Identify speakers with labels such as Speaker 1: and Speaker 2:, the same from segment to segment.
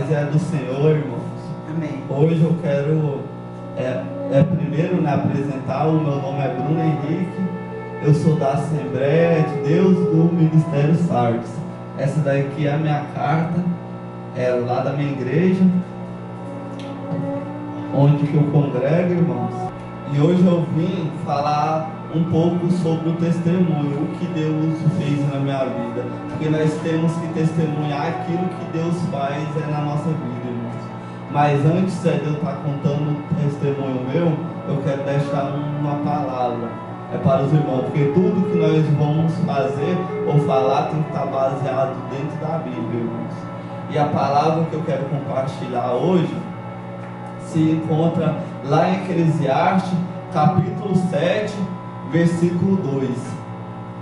Speaker 1: paz é do Senhor, irmãos.
Speaker 2: Amém.
Speaker 1: Hoje eu quero primeiro apresentar. O meu nome é Bruno Henrique, eu sou da Assembleia de Deus do Ministério Sardes. Essa daqui é a minha carta, é lá da minha igreja, onde que eu congrego, irmãos. E hoje eu vim falar um pouco sobre o testemunho, o que Deus fez na minha vida, porque nós temos que testemunhar aquilo que Deus faz na nossa vida, irmãos. Mas antes de eu estar contando o testemunho meu, eu quero deixar uma palavra para os irmãos, porque tudo que nós vamos fazer ou falar tem que estar baseado dentro da Bíblia, irmãos. E a palavra que eu quero compartilhar hoje se encontra lá em Eclesiastes, capítulo 7, versículo 2,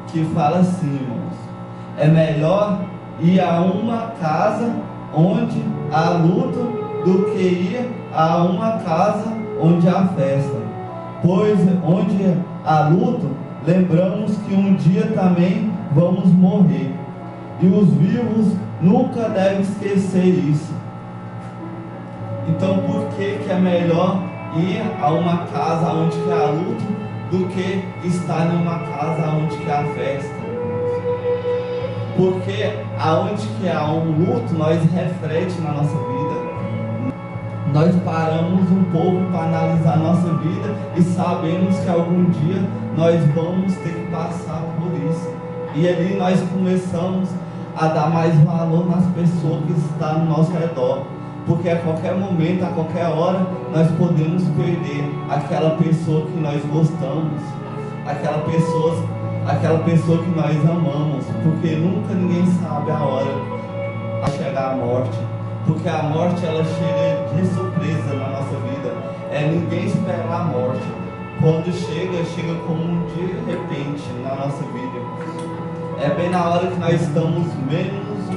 Speaker 1: que fala assim, irmãos: é melhor ir a uma casa onde há luto do que ir a uma casa onde há festa, pois onde há luto, lembramos que um dia também vamos morrer, e os vivos nunca devem esquecer isso. Então por que é melhor ir a uma casa onde há luto do que estar em uma casa onde há festa? Porque aonde que há um luto, nós reflete na nossa vida. Nós paramos um pouco para analisar a nossa vida e sabemos que algum dia nós vamos ter que passar por isso. E ali nós começamos a dar mais valor nas pessoas que estão no nosso redor. Porque a qualquer momento, a qualquer hora, nós podemos perder aquela pessoa que nós gostamos, aquela pessoa que nós amamos, porque nunca ninguém sabe a hora de chegar a morte, porque a morte ela chega de surpresa na nossa vida, ninguém espera a morte, quando chega como um dia de repente na nossa vida, bem na hora que nós estamos menos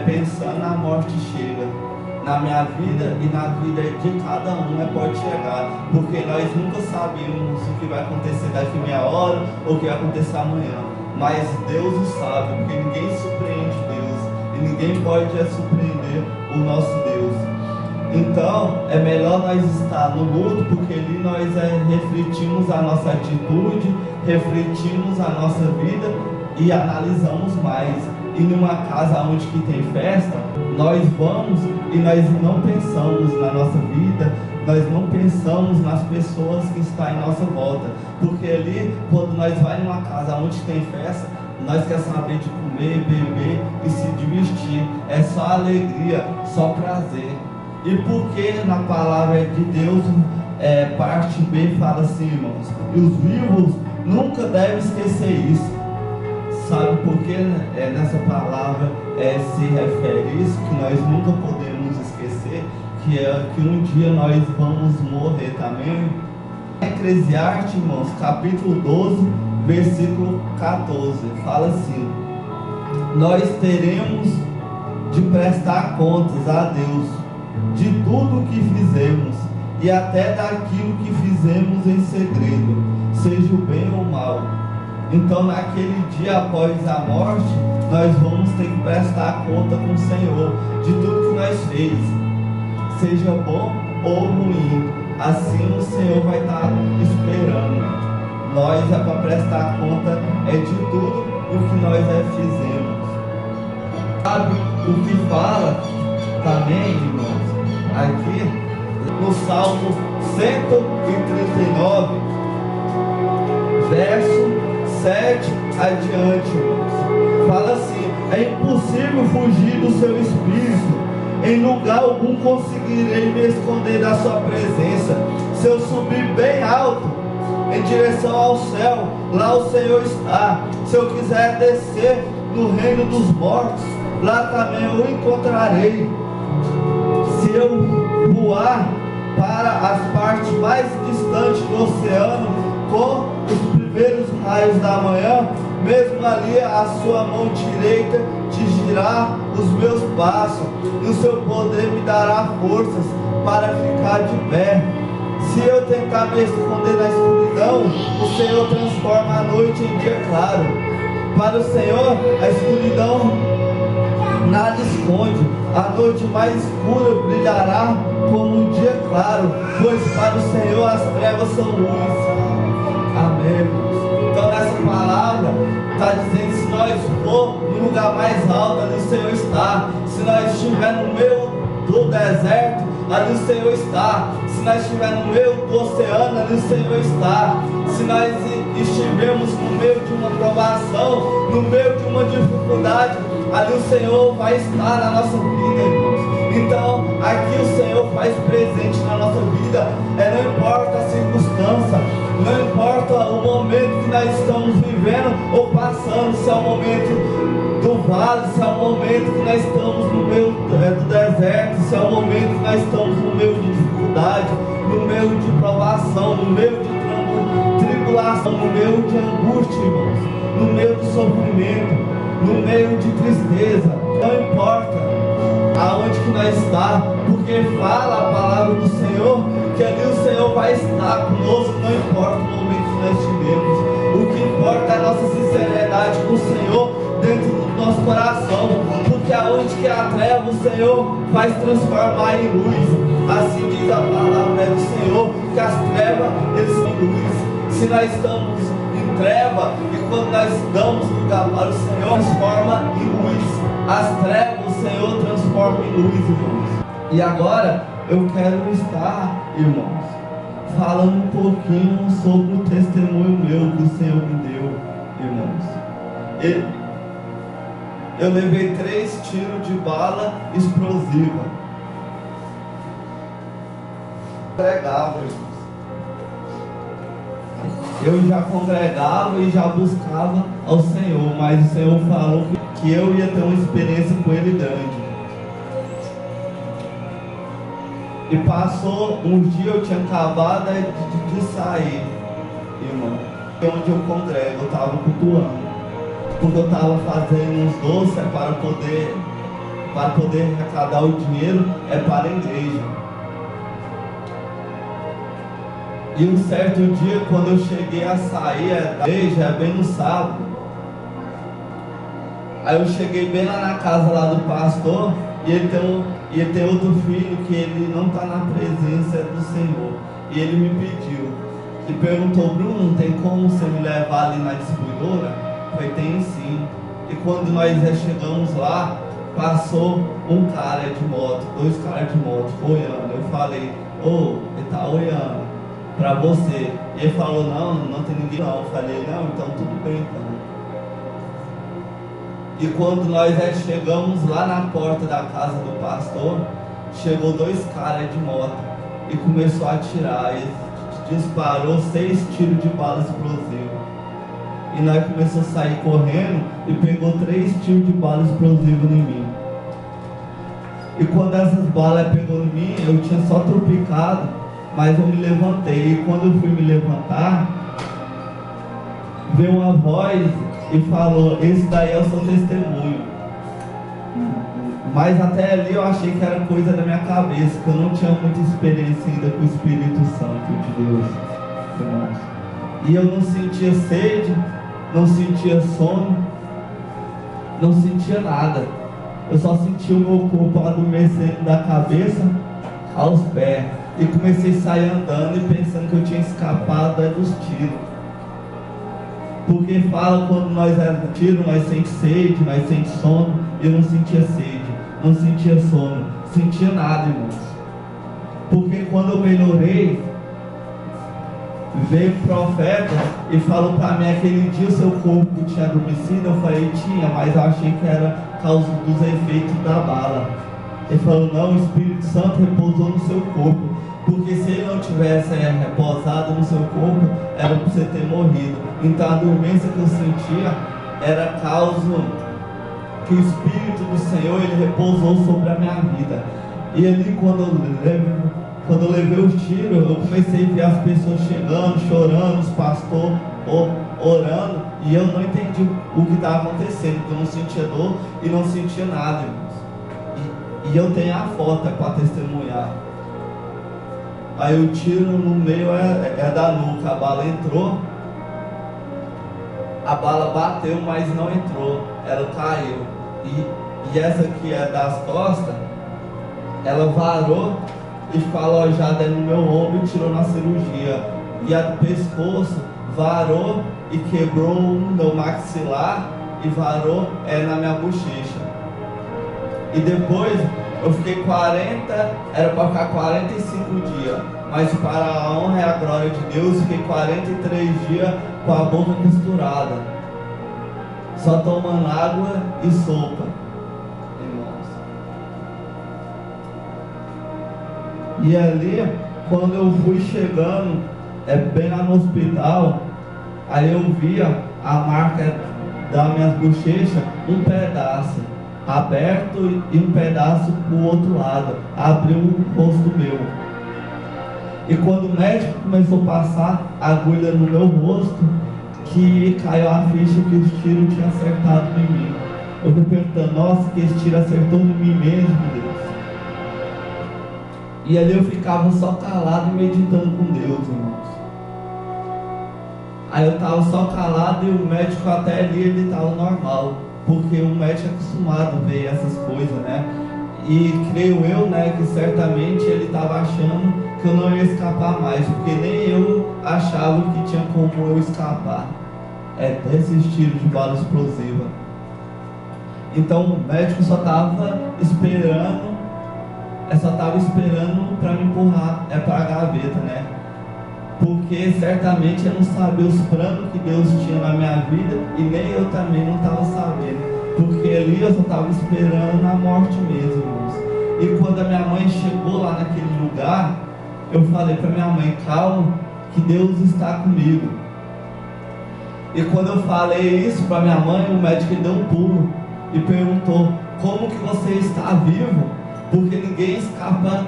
Speaker 1: pensando, a morte chega. Na minha vida e na vida de cada um pode chegar, porque nós nunca sabemos o que vai acontecer daqui meia hora ou o que vai acontecer amanhã, mas Deus o sabe, porque ninguém surpreende Deus e ninguém pode surpreender o nosso Deus. Então é melhor nós estar no luto, porque ali nós refletimos a nossa atitude, refletimos a nossa vida e analisamos mais. E numa casa onde que tem festa, nós vamos e nós não pensamos na nossa vida, nós não pensamos nas pessoas que estão em nossa volta, porque ali, quando nós vamos numa casa onde tem festa, nós queremos saber de comer, beber e se divertir, é só alegria, só prazer. E porque na palavra de Deus, parte B fala assim, irmãos, e os vivos nunca devem esquecer isso. Sabe por que nessa palavra se refere isso? Que nós nunca podemos esquecer que um dia nós vamos morrer também. Eclesiastes, irmãos, capítulo 12, versículo 14, fala assim: nós teremos de prestar contas a Deus de tudo o que fizemos e até daquilo que fizemos em segredo, seja o bem ou o mal. Então naquele dia após a morte, nós vamos ter que prestar conta com o Senhor de tudo que nós fez, seja bom ou ruim. Assim o Senhor vai estar esperando. Nós para prestar conta de tudo o que nós fizemos. Sabe o que fala também, irmãos, aqui no Salmo 139, verso 7 adiante, irmãos. Fala assim: é impossível fugir do seu espírito, em lugar algum conseguirei me esconder da sua presença. Se eu subir bem alto em direção ao céu, lá o Senhor está. Se eu quiser descer no reino dos mortos, lá também eu encontrarei. Se eu voar para as partes mais distantes do oceano, com os primeiros raios da manhã, mesmo ali a sua mão direita tingirá os meus passos, e o seu poder me dará forças para ficar de pé. Se eu tentar me esconder na escuridão, o Senhor transforma a noite em dia claro. Para o Senhor, a escuridão nada esconde. A noite mais escura brilhará como um dia claro, pois para o Senhor as trevas são luz. Amém, irmãos. Então nessa palavra está dizendo, se nós for no lugar mais alto, ali o Senhor está. Se nós estiver no meio do deserto, ali o Senhor está. Se nós estivermos no meio do oceano, ali o Senhor está. Se nós estivermos no meio de uma provação, no meio de uma dificuldade, ali o Senhor vai estar na nossa vida, irmãos. Então, aqui o Senhor faz presente na nossa vida. Não importa a circunstância, não importa o momento que nós estamos vivendo ou passando, se é o momento do vale, se é o momento que nós estamos no meio do deserto, se é o momento que nós estamos no meio de dificuldade, no meio de provação, no meio de tribulação, no meio de angústia, irmãos, no meio de sofrimento, no meio de tristeza. Não importa aonde que nós está, porque fala a palavra do Senhor que ali o Senhor vai estar conosco, não importa o momento que nós tivemos. O que importa é a nossa sinceridade com o Senhor dentro do nosso coração, porque aonde que há treva, o Senhor vai transformar em luz. Assim diz a palavra do Senhor, que as trevas, eles são luz. Se nós estamos em treva, e quando nós damos lugar para o Senhor, transforma em luz. As trevas, o Senhor transforma em luz, irmãos. E agora, eu quero estar, irmãos, falando um pouquinho sobre o testemunho meu que o Senhor me deu, irmãos. Eu levei 3 tiros de bala explosiva. Congregava, irmãos. Eu já congregava e já buscava ao Senhor, mas o Senhor falou que eu ia ter uma experiência com Ele grande. E passou uns dias, eu tinha acabado de sair, irmão, onde eu congrego, eu estava cultuando, porque eu estava fazendo uns doces para poder arrecadar o dinheiro, para a igreja. E um certo dia, quando eu cheguei a sair da igreja, bem no sábado, aí eu cheguei bem lá na casa lá do pastor, e ele tem outro filho que ele não está na presença do Senhor. E ele me pediu, e perguntou: Bruno, tem como você me levar ali na distribuidora? Eu falei: tem sim. E quando nós chegamos lá, passou um cara de moto, 2 caras de moto, olhando. Eu falei: ele está olhando para você. E ele falou: não tem ninguém não. Eu falei: não, então tudo bem então. E quando nós chegamos lá na porta da casa do pastor, chegou 2 caras de moto e começou a atirar. E disparou 6 tiros de bala explosiva. E nós começamos a sair correndo e pegou 3 tiros de bala explosiva em mim. E quando essas balas pegou em mim, eu tinha só tropicado, mas eu me levantei. E quando eu fui me levantar, veio uma voz e falou: esse daí é o seu testemunho. Mas até ali eu achei que era coisa da minha cabeça, que eu não tinha muita experiência ainda com o Espírito Santo de Deus, irmãos. E eu não sentia sede, não sentia sono, não sentia nada. Eu só sentia o meu corpo adormecendo da cabeça aos pés. E comecei a sair andando e pensando que eu tinha escapado dos tiros. Porque fala, quando nós éramos tiros, nós sentimos sede, nós sentimos sono. Eu não sentia sede, não sentia sono, sentia nada, irmãos. Porque quando eu melhorei, veio o profeta e falou para mim: aquele dia o seu corpo tinha adormecido. Eu falei: tinha, mas eu achei que era causa dos efeitos da bala. Ele falou: não, o Espírito Santo repousou no seu corpo. Porque se ele não tivesse repousado no seu corpo, era para você ter morrido. Então a dormência que eu sentia era causa que o Espírito do Senhor, ele repousou sobre a minha vida. E ali, quando eu levei os tiros, eu comecei a ver as pessoas chegando, chorando, os pastores orando, e eu não entendi o que estava acontecendo, porque eu não sentia dor e não sentia nada, irmãos. E eu tenho a foto para testemunhar. Aí o tiro no meio é da nuca, a bala entrou, a bala bateu, mas não entrou, ela caiu. E essa aqui é das costas, ela varou e ficou alojada no meu ombro e tirou na cirurgia. E a do pescoço varou e quebrou o meu maxilar e varou na minha bochecha. E depois eu fiquei 40, era para ficar 45 dias, mas para a honra e a glória de Deus, fiquei 43 dias com a boca costurada, só tomando água e sopa, irmãos. E ali, quando eu fui chegando, bem lá no hospital, aí eu via a marca das minhas bochechas, um pedaço aberto e um pedaço para o outro lado, abriu o rosto meu. E quando o médico começou a passar a agulha no meu rosto, que caiu a ficha que os tiros tinham acertado em mim. Eu fui perguntando, nossa, que esse tiro acertou em mim mesmo, Deus. E ali eu ficava só calado e meditando com Deus, irmãos. Aí eu estava só calado e o médico até ali ele estava normal, porque o médico é acostumado a ver essas coisas, né? E creio eu, né, que certamente ele estava achando que eu não ia escapar mais, porque nem eu achava que tinha como eu escapar desses tiros de bala explosiva. Então o médico só estava esperando para me empurrar para a gaveta, né? Porque certamente eu não sabia os planos que Deus tinha na minha vida, e nem eu também não estava sabendo, porque ali eu só estava esperando a morte mesmo, irmãos. E quando a minha mãe chegou lá naquele lugar, eu falei para minha mãe, calma, que Deus está comigo. E quando eu falei isso para minha mãe, o médico deu um pulo e perguntou, como que você está vivo? Porque ninguém escapa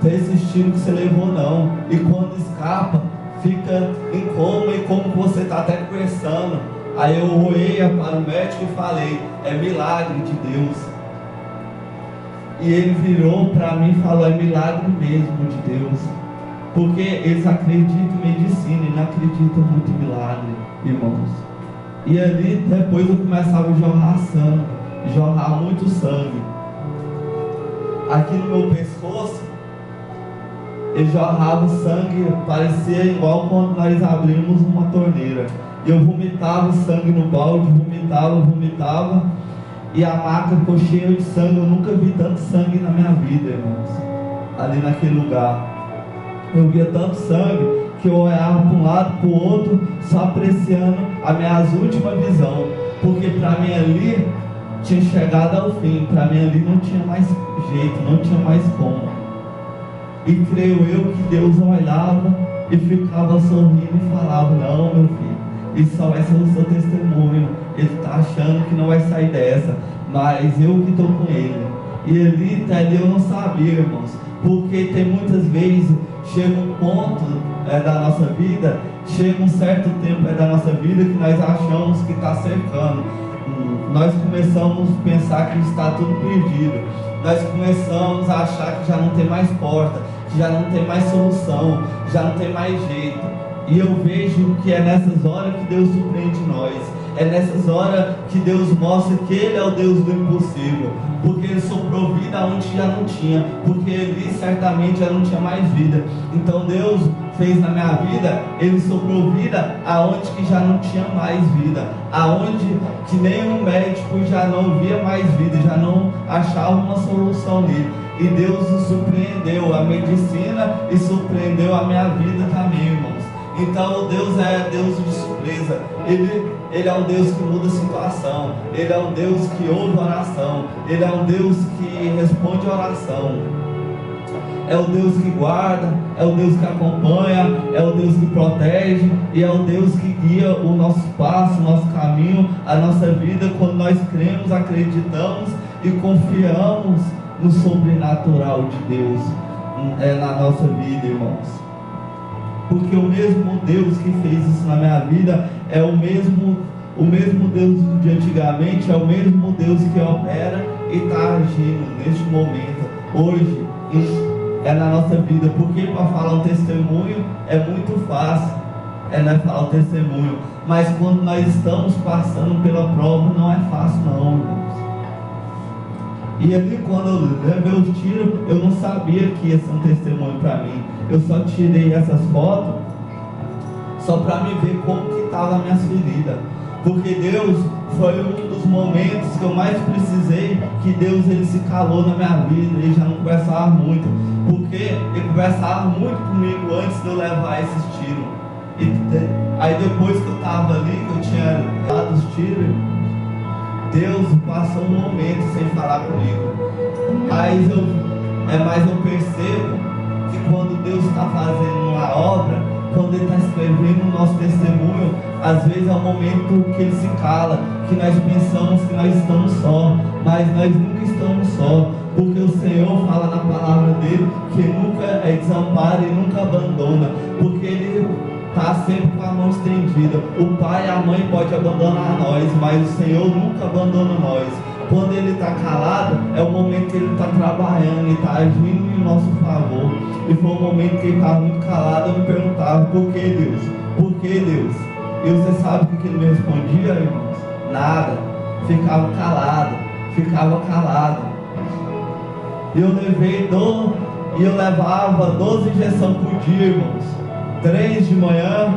Speaker 1: desse tiro que você levou, não. E quando escapa, fica em coma, e como que você está até conversando. Aí eu olhei para o médico e falei, é milagre de Deus. E ele virou para mim e falou, é milagre mesmo de Deus. Porque eles acreditam em medicina e não acreditam muito em milagre, irmãos. E ali depois eu começava a jorrar sangue, jorrar muito sangue. Aqui no meu pescoço, eu jorrava sangue, parecia igual quando nós abrimos uma torneira. Eu vomitava sangue no balde, vomitava, e a maca ficou cheia de sangue. Eu nunca vi tanto sangue na minha vida, irmãos, ali naquele lugar. Eu via tanto sangue que eu olhava para um lado, para o outro, só apreciando a minha última visão, porque para mim ali tinha chegado ao fim, para mim ali não tinha mais jeito, não tinha mais como. E creio eu que Deus olhava e ficava sorrindo e falava, não, meu filho, isso só vai ser o seu testemunho, ele está achando que não vai sair dessa, mas eu que estou com ele. E ali, até ali eu não sabia, irmãos, porque tem muitas vezes, chega um ponto da nossa vida, chega um certo tempo da nossa vida que nós achamos que está cercando. Nós começamos a pensar que está tudo perdido. Nós começamos a achar que já não tem mais porta, que já não tem mais solução, já não tem mais jeito. E eu vejo que é nessas horas que Deus surpreende nós. É nessas horas que Deus mostra que Ele é o Deus do impossível. Porque Ele soprou vida onde já não tinha. Porque Ele certamente já não tinha mais vida. Então Deus fez na minha vida, Ele soprou vida aonde que já não tinha mais vida. Aonde que nenhum médico já não via mais vida, já não achava uma solução nele. E Deus nos surpreendeu, a medicina, e surpreendeu a minha vida também, irmãos. Então Deus é Deus de surpresa. Ele é um Deus que muda a situação. Ele é um Deus que ouve oração. Ele é um Deus que responde a oração. É o Deus que guarda, é o Deus que acompanha, é o Deus que protege, e é o Deus que guia o nosso passo, o nosso caminho, a nossa vida, quando nós cremos, acreditamos e confiamos no sobrenatural de Deus na nossa vida, irmãos. Porque o mesmo Deus que fez isso na minha vida é o mesmo Deus de antigamente, é o mesmo Deus que opera e está agindo neste momento, hoje, na nossa vida. Porque para falar um testemunho é muito fácil, falar o testemunho, mas quando nós estamos passando pela prova não é fácil não, irmãos. E ali, quando eu levei os tiros, eu não sabia que ia ser um testemunho para mim. Eu só tirei essas fotos só para me ver como que estavam as minhas feridas. Porque Deus foi um dos momentos que eu mais precisei, que Deus ele se calou na minha vida. Ele já não conversava muito, porque ele conversava muito comigo antes de eu levar esses tiros. Aí depois que eu estava ali, que eu tinha dado os tiros, Deus passou um momento sem falar comigo. Mas eu percebo que quando Deus está fazendo uma obra, quando Ele está escrevendo o nosso testemunho, às vezes é um momento que Ele se cala, que nós pensamos que nós estamos só, mas nós nunca estamos só, porque o Senhor fala na palavra dele que nunca desampara e nunca abandona, porque Ele está sempre com a mão estendida. O pai e a mãe podem abandonar nós, mas o Senhor nunca abandona nós. Quando Ele está calado, é o momento que Ele está trabalhando, Ele está agindo em nosso favor. E foi um momento que Ele estava muito calado. Eu me perguntava: por que Deus? Por que Deus? E você sabe o que Ele me respondia, irmãos? Nada. Ficava calado. Ficava calado. Eu levava 12 injeções por dia, irmãos. 3 de manhã,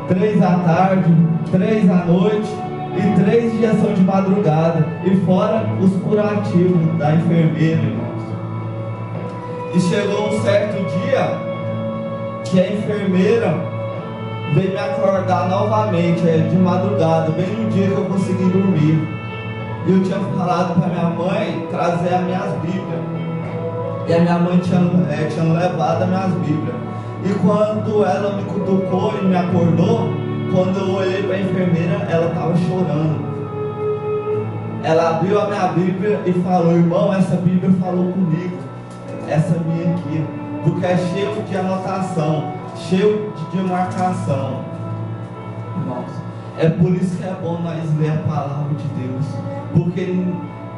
Speaker 1: 3 à tarde, 3 à noite e 3 injeções de madrugada, e fora os curativos da enfermeira, irmãos. E chegou um certo dia que a enfermeira veio me acordar novamente, de madrugada, bem no dia que eu consegui dormir. E eu tinha falado para minha mãe trazer as minhas Bíblias, e a minha mãe tinha levado as minhas Bíblias. E quando ela me cutucou e me acordou, quando eu olhei para a enfermeira, ela estava chorando. Ela abriu a minha Bíblia e falou: irmão, essa Bíblia falou comigo, essa minha aqui, porque é cheio de anotação, cheio de marcação. Irmãos, é por isso que é bom nós ler a palavra de Deus, porque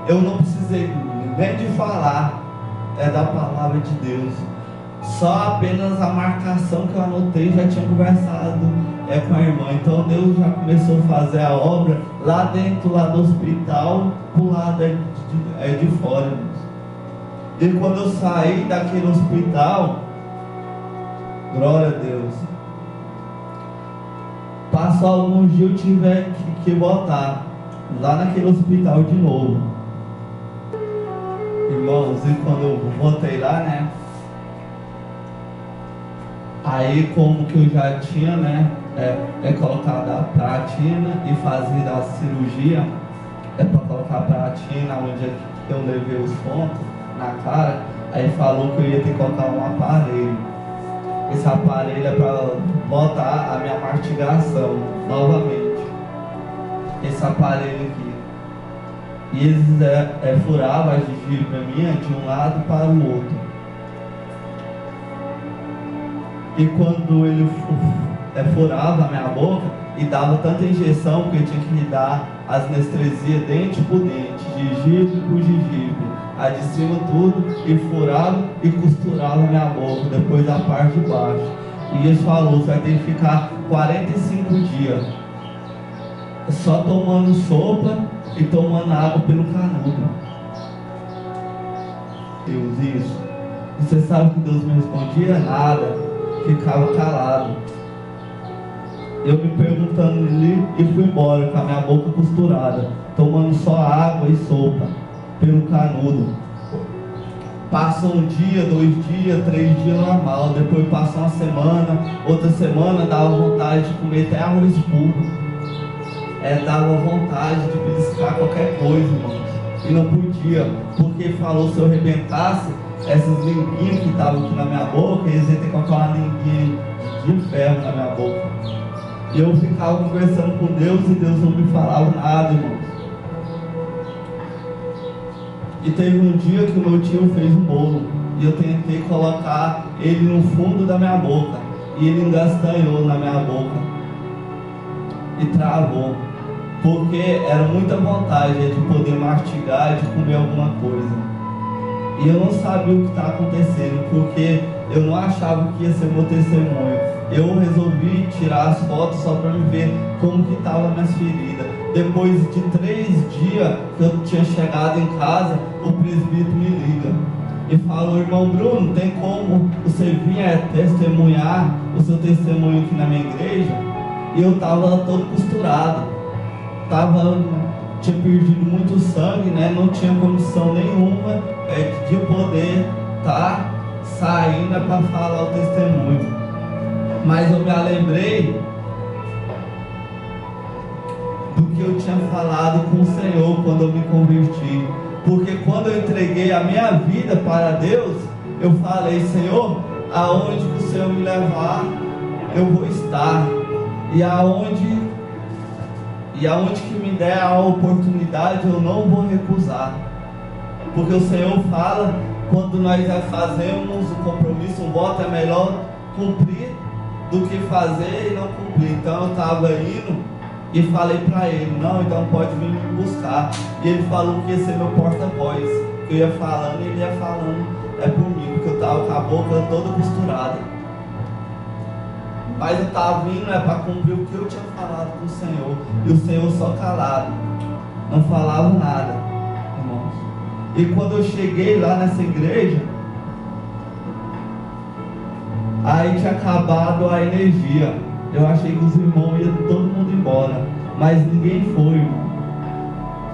Speaker 1: eu não precisei nem de falar, é da palavra de Deus. Só apenas a marcação que eu anotei já tinha conversado com a irmã. Então Deus já começou a fazer a obra lá dentro do hospital, pro lado de fora. E quando eu saí daquele hospital, glória a Deus, passou alguns dias, eu tive que voltar lá naquele hospital de novo, irmãos. E quando eu voltei lá, né, aí como que eu já tinha, né, colocado a pratina e fazido a cirurgia, para colocar a pratina onde eu levei os pontos na cara, aí falou que eu ia ter que colocar um aparelho. Esse aparelho é para botar a minha mastigação novamente. Esse aparelho aqui. E eles furavam a gengiva minha de um lado para o outro. E quando ele furava a minha boca e dava tanta injeção que eu tinha que dar as anestesia dente por dente, gengibre por gengibre, a de cima tudo, e furava e costurava a minha boca, depois a parte de baixo. E ele falou: você vai ter que ficar 45 dias só tomando sopa e tomando água pelo canudo. Deus, isso. E você sabe que Deus me respondia? Nada. Ficava calado. Eu me perguntando ali e fui embora com a minha boca costurada, tomando só água e sopa pelo canudo. Passa um dia, 2 dias, 3 dias normal. Depois passa uma semana, outra semana dava vontade de comer até arroz puro. Dava vontade de beliscar qualquer coisa, irmãos. E não podia, porque falou: se eu arrebentasse essas linguinhas que estavam aqui na minha boca, eles iam ter que colocar uma linguinha de ferro na minha boca. E eu ficava conversando com Deus e Deus não me falava nada, irmãos. E teve um dia que o meu tio fez um bolo e eu tentei colocar ele no fundo da minha boca e ele engastanhou na minha boca e travou, porque era muita vontade de poder mastigar, de comer alguma coisa. E eu não sabia o que estava acontecendo, porque eu não achava que ia ser meu testemunho. Eu resolvi tirar as fotos só para me ver como que estavam minhas feridas. Depois de 3 dias que eu tinha chegado em casa, o presbítero me liga e falou: irmão Bruno, tem como você vir testemunhar o seu testemunho aqui na minha igreja? E eu estava todo costurado, tinha perdido muito sangue, né? Não tinha condição nenhuma de poder estar saindo para falar o testemunho. Mas eu me lembrei do que eu tinha falado com o Senhor quando eu me converti. Porque quando eu entreguei a minha vida para Deus, eu falei: Senhor, aonde que o Senhor me levar, eu vou estar. E aonde que me der a oportunidade, eu não vou recusar. Porque o Senhor fala, quando nós fazemos um compromisso, um voto, é melhor cumprir do que fazer e não cumprir. Então eu estava indo e falei para ele: não, então pode vir me buscar. E ele falou que ia ser meu porta-voz, que eu ia falando e ele ia falando por mim, porque eu estava com a boca toda costurada. Mas eu estava vindo para cumprir o que eu tinha falado com o Senhor. E o Senhor só calado, não falava nada, irmãos. E quando eu cheguei lá nessa igreja, aí tinha acabado a energia. Eu achei que os irmãos iam todo mundo embora, mas ninguém foi, irmão.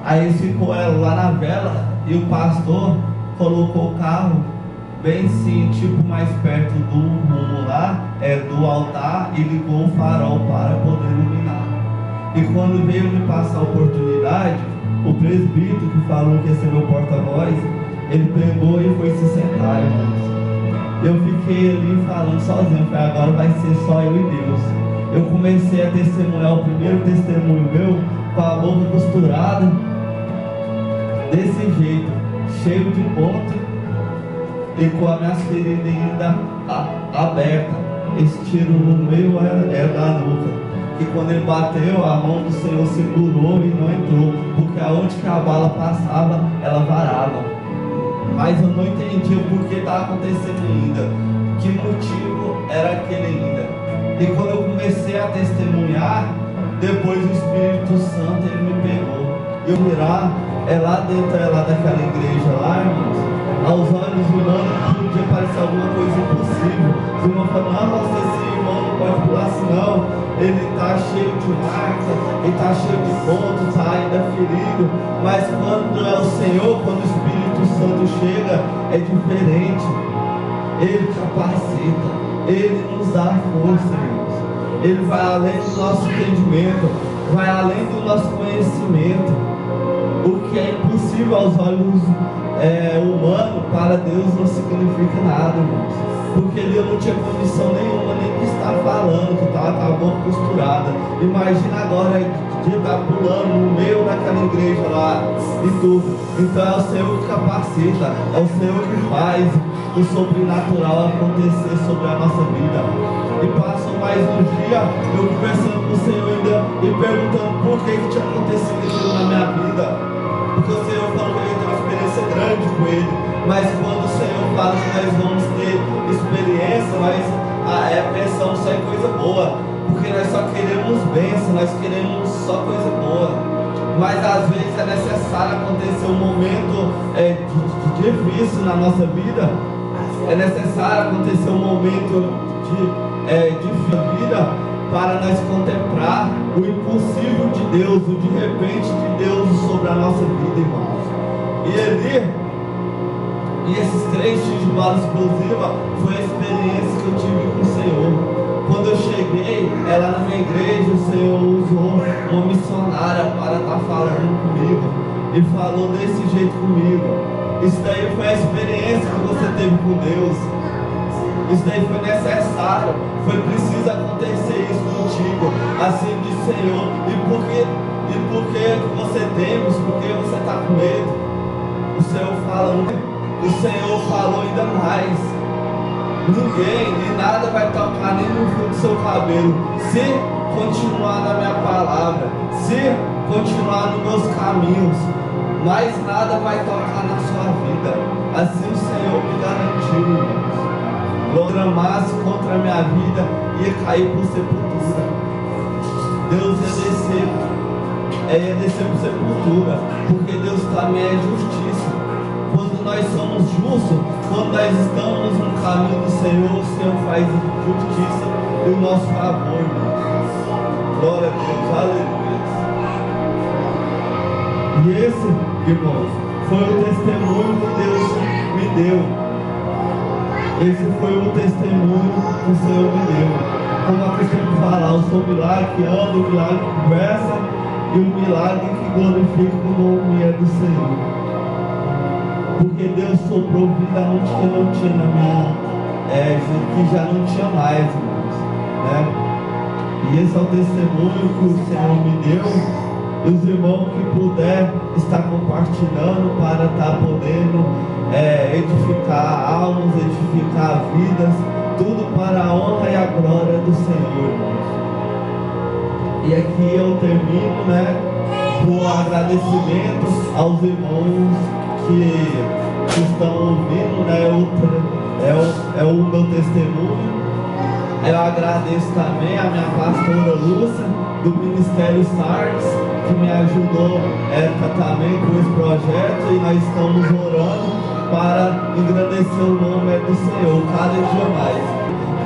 Speaker 1: Aí ficou ela lá na vela e o pastor colocou o carro bem sim, tipo mais perto do rumo lá, do altar, e ligou o farol para poder iluminar. E quando veio me passar a oportunidade, o presbítero que falou que ia ser meu porta-voz, ele pegou e foi se sentar, irmãos. Eu fiquei ali falando sozinho, falei: agora vai ser só eu e Deus. Eu comecei a testemunhar o primeiro testemunho meu com a boca costurada, desse jeito, cheio de ponto e com as minhas feridas ainda abertas. Esse tiro no meio era da nuca, que quando ele bateu, a mão do Senhor segurou e não entrou, porque aonde que a bala passava, ela varava. Mas eu não entendi o porquê estava acontecendo ainda, que motivo era aquele ainda. E quando eu comecei a testemunhar, depois o Espírito Santo ele me pegou. Eu mirar, lá dentro daquela igreja lá, irmãos, aos olhos humanos podia parecer alguma coisa impossível. Os irmãos falam: não, nossa, esse irmão não pode pular assim não, ele está cheio de marca, ele está cheio de pontos, está ainda ferido. Mas quando é o Senhor, quando o Espírito Santo chega, é diferente. Ele capacita, ele nos dá força, irmãos. Ele vai além do nosso entendimento, vai além do nosso conhecimento. O que é impossível aos olhos humanos, para Deus não significa nada, irmãos. Porque ele não tinha condição nenhuma nem de estar falando, que estava com a boca costurada. Imagina agora de estar pulando no meio daquela igreja lá e tudo. Então é o Senhor que capacita, é o Senhor que faz o sobrenatural acontecer sobre a nossa vida. E passam mais uns dias, eu conversando com o Senhor ainda e perguntando por que tinha acontecido aquilo na minha vida. Porque o Senhor falou que eu ia ter uma experiência grande com Ele. Mas quando o Senhor fala que nós vamos ter experiência, nós pensamos só em coisa boa. Porque nós só queremos bênção, nós queremos só coisa boa. Mas às vezes é necessário acontecer um momento difícil na nossa vida. É necessário acontecer um momento de vida para nós contemplar o impossível de Deus, o de repente de Deus sobre a nossa vida, irmãos. E esses 3 dias de bala explosiva foi a experiência que eu tive com o Senhor. Quando eu cheguei, lá na minha igreja, o Senhor usou uma missionária para estar falando comigo, e falou desse jeito comigo. Isso daí foi a experiência que você teve com Deus. Isso daí foi necessário, foi preciso acontecer isso contigo, assim diz o Senhor. E por que você teme? Por que você está com medo? O Senhor falou ainda mais: ninguém nem nada vai tocar nem no fio do seu cabelo, se continuar na minha palavra, se continuar nos meus caminhos, mais nada vai tocar na sua vida. Assim o Senhor me garantiu, irmãos. Programasse contra a minha vida, ia cair por sepultura. Deus ia descer é descer por sepultura, porque Deus também é justiça. Quando nós somos justos, quando nós estamos no caminho do Senhor, o Senhor faz justiça em nosso favor, irmãos. Glória a Deus, aleluia. E esse, irmãos, foi o testemunho que Deus me deu. Esse foi o testemunho que o Senhor me deu. Como eu costumo falar, eu sou o milagre que anda, o milagre que conversa e o milagre que glorifica o nome é do Senhor. Porque Deus soprou vida onde que não tinha na minha, que já não tinha mais, irmãos, né? E esse é o testemunho que o Senhor me deu. E os irmãos que puder estar compartilhando para estar podendo edificar almas, edificar vidas, tudo para a honra e a glória do Senhor, irmãos. E aqui eu termino, né, com agradecimento aos irmãos que estão ouvindo, né, o meu testemunho. Eu agradeço também a minha pastora Lúcia, do Ministério SARTS, que me ajudou também com esse projeto, e nós estamos orando para engrandecer o nome do Senhor cada dia mais.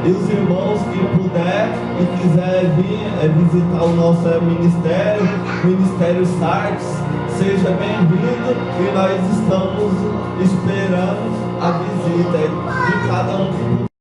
Speaker 1: E os irmãos que puder e quiser vir visitar o nosso Ministério SARTS, seja bem-vindo, e nós estamos esperando a visita de cada um.